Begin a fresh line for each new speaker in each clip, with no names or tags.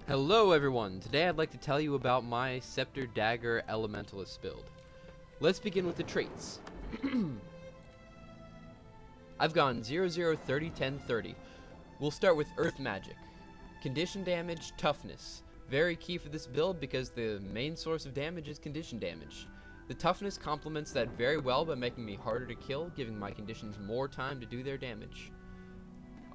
Hello everyone, today I'd like to tell you about my Scepter Dagger Elementalist build. Let's begin with the traits. I've gone 0, 0, 30, 10, 30. We'll start with Earth Magic. Condition damage, toughness. Very key for this build because the main source of damage is condition damage. The toughness complements that very well by making me harder to kill, giving my conditions more time to do their damage.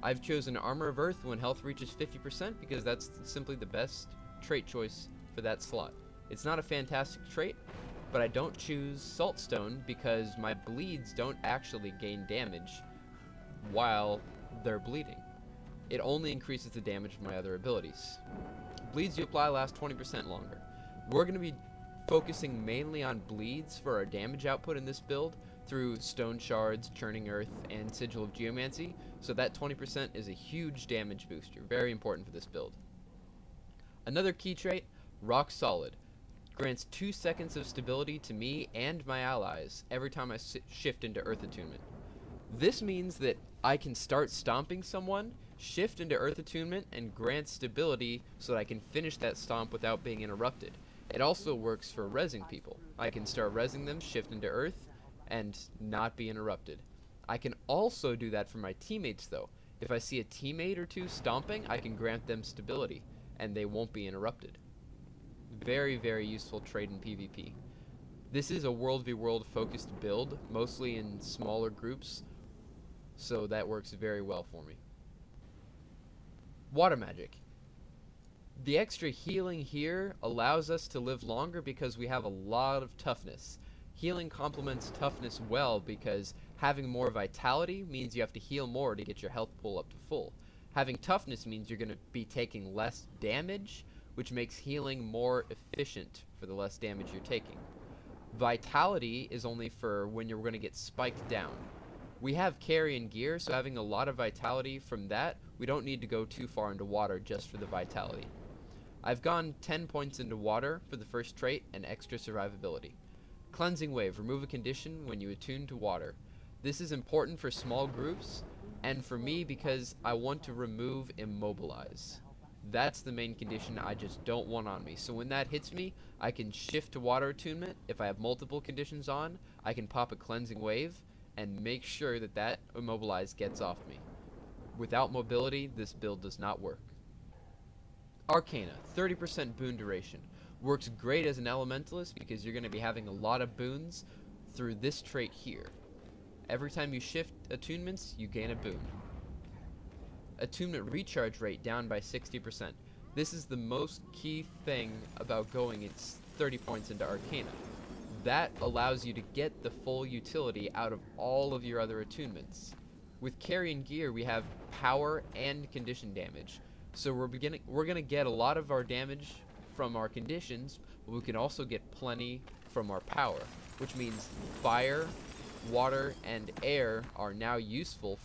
I've chosen Armor of Earth when health reaches 50% because that's simply the best trait choice for that slot. It's not a fantastic trait, but I don't choose Saltstone because my bleeds don't actually gain damage while they're bleeding. It only increases the damage of my other abilities. Bleeds you apply last 20% longer. We're going to be focusing mainly on bleeds for our damage output in this build through Stone Shards, Churning Earth, and Sigil of Geomancy, so that 20% is a huge damage booster, very important for this build. Another key trait, Rock Solid. Grants 2 seconds of stability to me and my allies every time I shift into Earth Attunement. This means that I can start stomping someone, shift into Earth Attunement, and grant stability so that I can finish that stomp without being interrupted. It also works for rezzing people. I can start rezzing them, shift into Earth, and not be interrupted. I can also do that for my teammates though. If I see a teammate or two stomping, I can grant them stability, and they won't be interrupted. Very, very useful trait in PvP. This is a World v World focused build, mostly in smaller groups, so that works very well for me. Water Magic. The extra healing here allows us to live longer because we have a lot of toughness. Healing complements toughness well because having more vitality means you have to heal more to get your health pool up to full. Having toughness means you're going to be taking less damage, which makes healing more efficient for the less damage you're taking. Vitality is only for when you're going to get spiked down. We have carry and gear, so having a lot of vitality from that, we don't need to go too far into water just for the vitality. I've gone 10 points into water for the first trait and extra survivability. Cleansing Wave. Remove a condition when you attune to water. This is important for small groups and for me because I want to remove Immobilize. That's the main condition I just don't want on me. So when that hits me, I can shift to water attunement. If I have multiple conditions on, I can pop a Cleansing Wave and make sure that that Immobilize gets off me. Without mobility, this build does not work. Arcana. 30% boon duration. Works great as an elementalist because you're going to be having a lot of boons through this trait here. Every time you shift attunements, you gain a boon. Attunement recharge rate down by 60%. This is the most key thing about going 30 points into Arcana. That allows you to get the full utility out of all of your other attunements. With carry and gear, we have power and condition damage. So we're going to get a lot of our damage from our conditions, but we can also get plenty from our power, which means fire, water, and air are now useful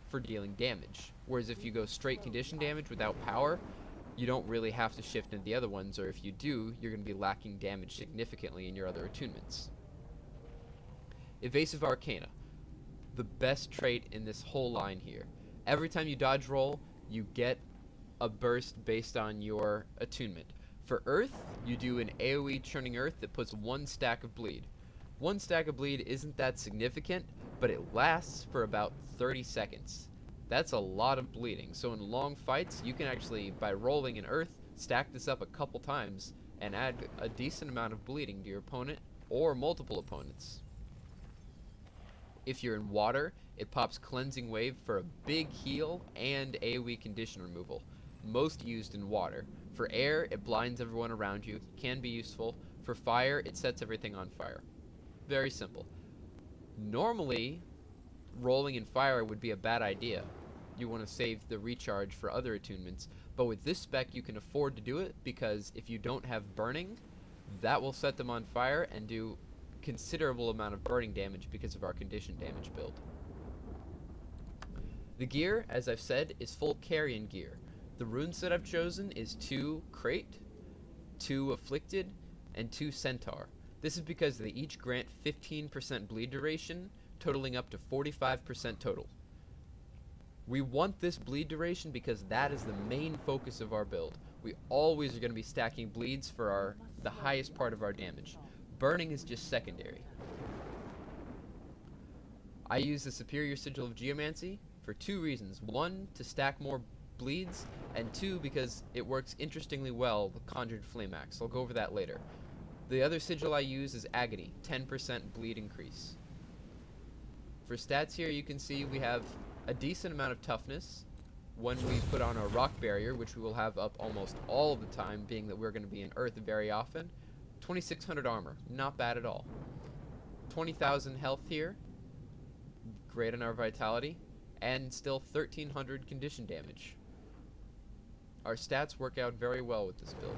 for dealing damage. Whereas if you go straight condition damage without power, you don't really have to shift into the other ones, or if you do, you're going to be lacking damage significantly in your other attunements. Evasive Arcana. The best trait in this whole line here. Every time you dodge roll, you get a burst based on your attunement. For Earth, you do an AoE Churning Earth that puts 1 stack of bleed. 1 stack of bleed isn't that significant, but it lasts for about 30 seconds. That's a lot of bleeding, so in long fights, you can actually, by rolling an Earth, stack this up a couple times and add a decent amount of bleeding to your opponent or multiple opponents. If you're in water, it pops Cleansing Wave for a big heal and AoE condition removal, most used in water. For air, it blinds everyone around you, can be useful. For fire, it sets everything on fire. Very simple. Normally, rolling in fire would be a bad idea. You want to save the recharge for other attunements, but with this spec you can afford to do it because if you don't have burning, that will set them on fire and do considerable amount of burning damage because of our condition damage build. The gear, as I've said, is full carrion gear. The rune set I've chosen is 2 Crate, 2 Afflicted, and 2 Centaur. This is because they each grant 15% bleed duration, totaling up to 45% total. We want this bleed duration because that is the main focus of our build. We always are going to be stacking bleeds for the highest part of our damage. Burning is just secondary. I use the Superior Sigil of Geomancy for 2 reasons. 1, to stack more bleeds, and 2, because it works interestingly well with Conjured Flame Axe. I'll go over that later. The other sigil I use is Agony, 10% bleed increase. For stats here, you can see we have a decent amount of toughness when we put on our rock barrier, which we will have up almost all the time, being that we're going to be in earth very often. 2600 armor, not bad at all. 20,000 health here, great on our vitality, and still 1300 condition damage. Our stats work out very well with this build.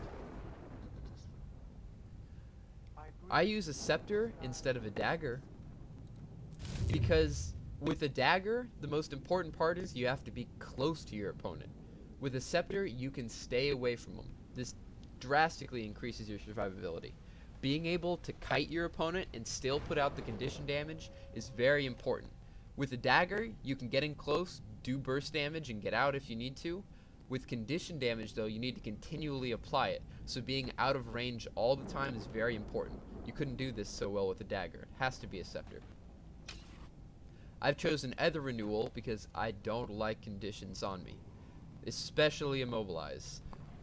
I use a scepter instead of a dagger because with a dagger, the most important part is you have to be close to your opponent. With a scepter, you can stay away from them. This drastically increases your survivability. Being able to kite your opponent and still put out the condition damage is very important. With a dagger, you can get in close, do burst damage, and get out if you need to. With condition damage, though, you need to continually apply it, so being out of range all the time is very important. You couldn't do this so well with a dagger. It has to be a scepter. I've chosen Ether Renewal because I don't like conditions on me, especially Immobilize.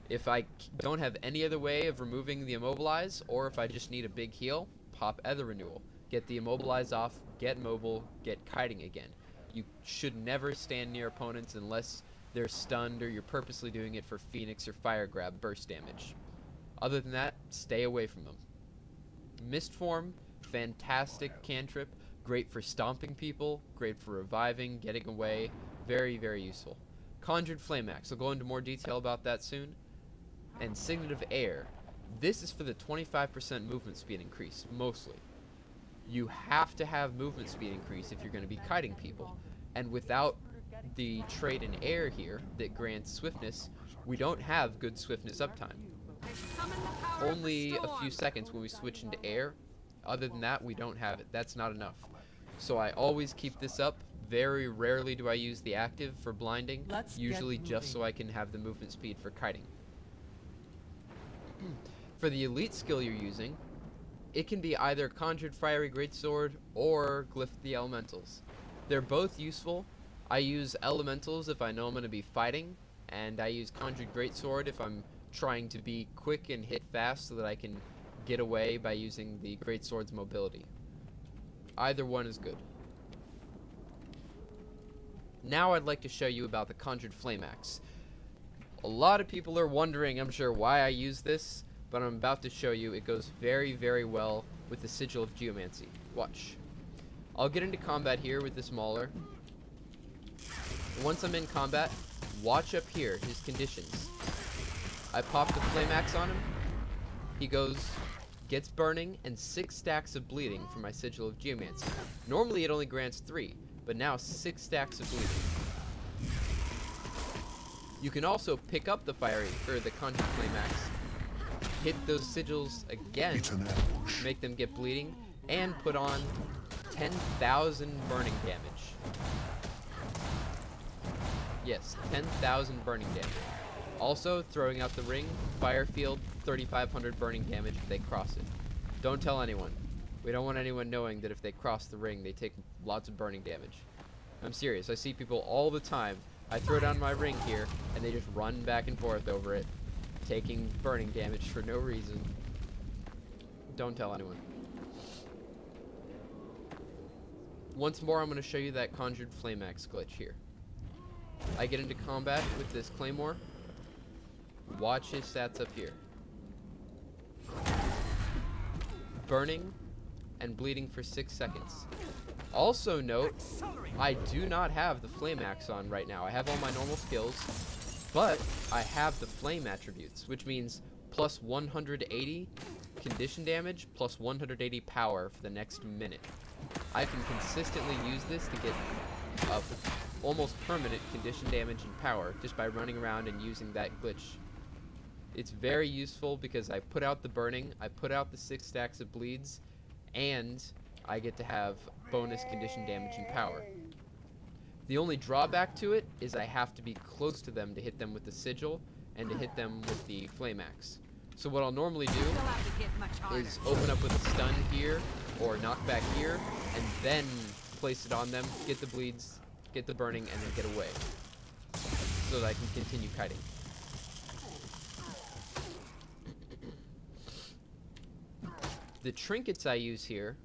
If I don't have any other way of removing the Immobilize, or if I just need a big heal, pop Ether Renewal. Get the Immobilize off, get mobile, get kiting again. You should never stand near opponents unless they're stunned or you're purposely doing it for Phoenix or Fire Grab burst damage. Other than that, stay away from them. Mist Form, fantastic cantrip, great for stomping people, great for reviving, getting away, very, very useful. Conjured Flame Axe, I'll go into more detail about that soon. And Signet of Air, this is for the 25% movement speed increase, mostly. You have to have movement speed increase if you're going to be kiting people, and without the trait in air here that grants swiftness, we don't have good swiftness uptime. Only a few seconds when we switch into air. Other than that, we don't have it. That's not enough. So I always keep this up. Very rarely do I use the active for blinding, usually just so I can have the movement speed for kiting. For the elite skill you're using, it can be either Conjured Fiery Greatsword or Glyph the Elementals. They're both useful. I use Elementals if I know I'm going to be fighting, and I use Conjured Greatsword if I'm trying to be quick and hit fast so that I can get away by using the Greatsword's mobility. Either one is good. Now I'd like to show you about the Conjured Flame Axe. A lot of people are wondering, I'm sure, why I use this, but I'm about to show you it goes very, very well with the Sigil of Geomancy. Watch. I'll get into combat here with this Mauler. Once I'm in combat, watch up here, his conditions. I pop the Flame Axe on him. He goes, gets burning, and 6 stacks of bleeding for my Sigil of Geomancy. Normally it only grants 3, but now 6 stacks of bleeding. You can also pick up the the Conjured Flame Axe, hit those sigils again, make them get bleeding, and put on 10,000 burning damage. Yes, 10,000 burning damage. Also, throwing out the ring, fire field, 3,500 burning damage if they cross it. Don't tell anyone. We don't want anyone knowing that if they cross the ring, they take lots of burning damage. I'm serious. I see people all the time. I throw down my ring here, and they just run back and forth over it, taking burning damage for no reason. Don't tell anyone. Once more, I'm going to show you that Conjured Flame Axe glitch here. I get into combat with this Claymore. Watch his stats up here. Burning and bleeding for 6 seconds. Also note, I do not have the Flame Axe on right now. I have all my normal skills, but I have the Flame attributes, which means plus 180 condition damage, plus 180 power for the next minute. I can consistently use this to get almost permanent condition damage and power just by running around and using that glitch. It's very useful because I put out the burning, I put out the 6 stacks of bleeds, and I get to have bonus condition damage and power. The only drawback to it is I have to be close to them to hit them with the sigil and to hit them with the flame axe. So what I'll normally do is open up with a stun here or knockback here and then place it on them, get the bleeds, get the burning, and then get away so that I can continue kiting. The trinkets I use here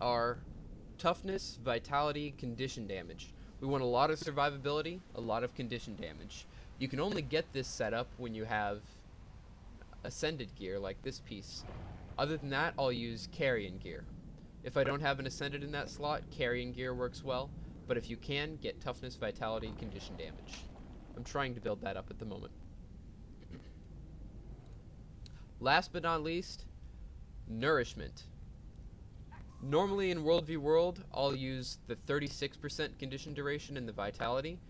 are toughness, vitality, condition damage. We want a lot of survivability, a lot of condition damage. You can only get this setup when you have ascended gear like this piece. Other than that, I'll use carrion gear. If I don't have an ascended in that slot, carrion gear works well, but if you can, get toughness, vitality, condition damage. I'm trying to build that up at the moment. Last but not least, nourishment. Normally in World v World, I'll use the 36% condition duration and the vitality,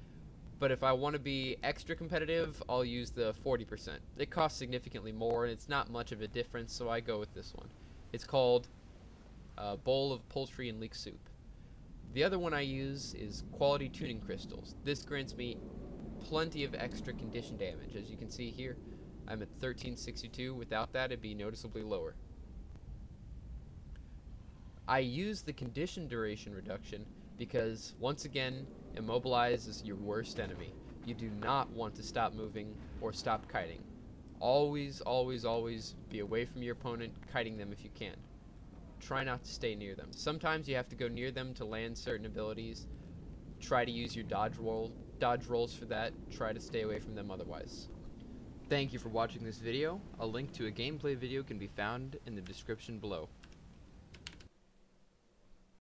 but if I want to be extra competitive, I'll use the 40%. It costs significantly more, and it's not much of a difference, so I go with this one. It's called Bowl of Poultry and Leek Soup. The other one I use is Quality Tuning Crystals. This grants me plenty of extra condition damage. As you can see here, I'm at 1362. Without that, it'd be noticeably lower. I use the condition duration reduction because, once again, immobilize is your worst enemy. You do not want to stop moving or stop kiting. Always, always, always be away from your opponent, kiting them if you can. Try not to stay near them. Sometimes you have to go near them to land certain abilities. Try to use your dodge rolls for that. Try to stay away from them otherwise. Thank you for watching this video. A link to a gameplay video can be found in the description below.